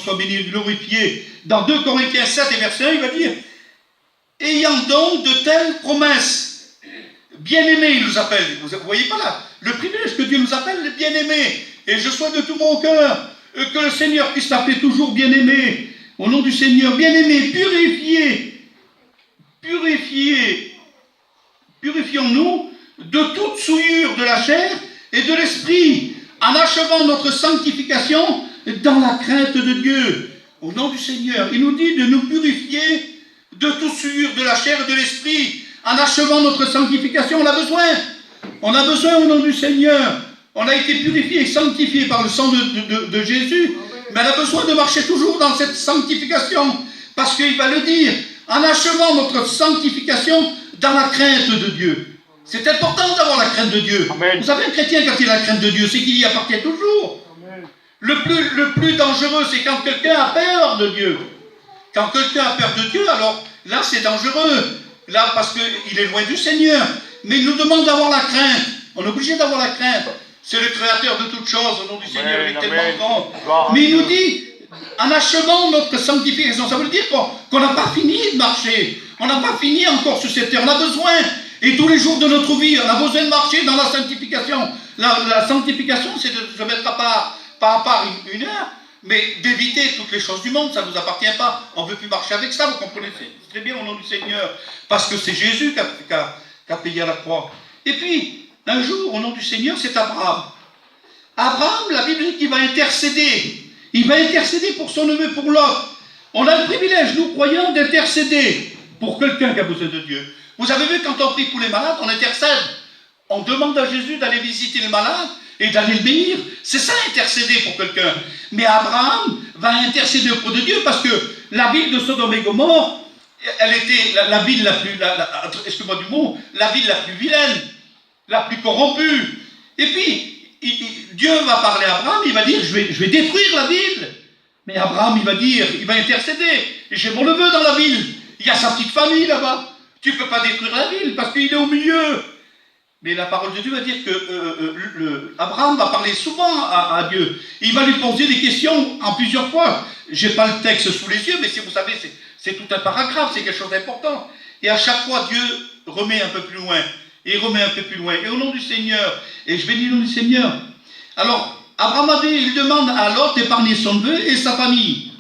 soit béni et glorifié. Dans 2 Corinthiens 7 et verset 1, il va dire « Ayant donc de telles promesses, bien-aimés, il nous appelle. » Vous voyez pas là le privilège que Dieu nous appelle, les bien-aimés. Et je souhaite de tout mon cœur que le Seigneur puisse t'appeler toujours bien-aimé. Au nom du Seigneur, bien-aimé, purifions-nous de toute souillure de la chair et de l'esprit, en achevant notre sanctification dans la crainte de Dieu. Au nom du Seigneur, il nous dit de nous purifier de toute souillure de la chair et de l'esprit, en achevant notre sanctification. On a besoin au nom du Seigneur. On a été purifié et sanctifié par le sang de Jésus, mais on a besoin de marcher toujours dans cette sanctification, parce qu'il va le dire, en achevant notre sanctification dans la crainte de Dieu. C'est important d'avoir la crainte de Dieu. Amen. Vous savez, un chrétien, quand il a la crainte de Dieu, c'est qu'il y appartient toujours. Amen. Le plus dangereux, c'est quand quelqu'un a peur de Dieu. Quand quelqu'un a peur de Dieu, alors là, c'est dangereux. Là, parce qu'il est loin du Seigneur. Mais il nous demande d'avoir la crainte. On est obligé d'avoir la crainte. C'est le créateur de toutes choses, au nom du Seigneur, il est tellement grand. Mais il nous dit, en achevant notre sanctification, ça veut dire qu'on n'a pas fini de marcher. On n'a pas fini encore sur cette terre. On a besoin, et tous les jours de notre vie, on a besoin de marcher dans la sanctification. La sanctification, c'est de se mettre pas à part une heure, mais d'éviter toutes les choses du monde, ça ne nous appartient pas. On ne veut plus marcher avec ça, vous comprenez très bien au nom du Seigneur. Parce que c'est Jésus qui a payé à la croix. Et puis, un jour, au nom du Seigneur, c'est Abraham. Abraham, la Bible dit qu'il va intercéder. Il va intercéder pour son neveu, pour Lot. On a le privilège, nous croyants, d'intercéder pour quelqu'un qui a besoin de Dieu. Vous avez vu, quand on prie pour les malades, on intercède. On demande à Jésus d'aller visiter les malades et d'aller le bénir. C'est ça, intercéder pour quelqu'un. Mais Abraham va intercéder auprès de Dieu parce que la ville de Sodome et Gomorrhe, elle était la ville la plus, excusez-moi du mot, la ville la plus vilaine, la plus corrompue. Et puis, Dieu va parler à Abraham, il va dire, je vais détruire la ville. Mais Abraham, il va dire, il va intercéder. J'ai mon neveu dans la ville. Il y a sa petite famille là-bas. Tu ne peux pas détruire la ville parce qu'il est au milieu. Mais la parole de Dieu va dire que Abraham va parler souvent à Dieu. Il va lui poser des questions en plusieurs fois. Je n'ai pas le texte sous les yeux, mais si vous savez, c'est tout un paragraphe, c'est quelque chose d'important. Et à chaque fois, Dieu remet un peu plus loin. Et remet un peu plus loin. Et au nom du Seigneur, et je bénis le nom du Seigneur. Alors, Abraham a dit, il demande à Lot d'épargner son neveu et sa famille.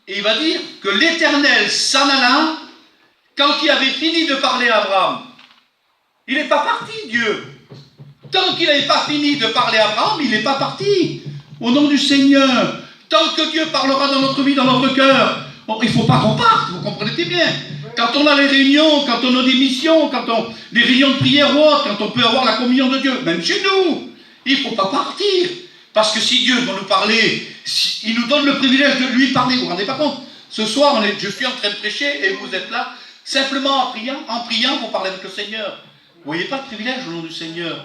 Et il va dire que l'Éternel s'en alla quand il avait fini de parler à Abraham. Il n'est pas parti, Dieu. Tant qu'il n'avait pas fini de parler à Abraham, il n'est pas parti. Au nom du Seigneur, tant que Dieu parlera dans notre vie, dans notre cœur, il ne faut pas qu'on parte, vous comprenez bien. Quand on a les réunions, quand on a des missions, quand on des réunions de prière ou autre, quand on peut avoir la communion de Dieu, même chez nous, il ne faut pas partir. Parce que si Dieu va nous parler, il nous donne le privilège de lui parler, vous ne vous rendez pas compte? Ce soir, je suis en train de prêcher et vous êtes là, simplement en priant, vous parlez avec le Seigneur. Vous ne voyez pas le privilège au nom du Seigneur.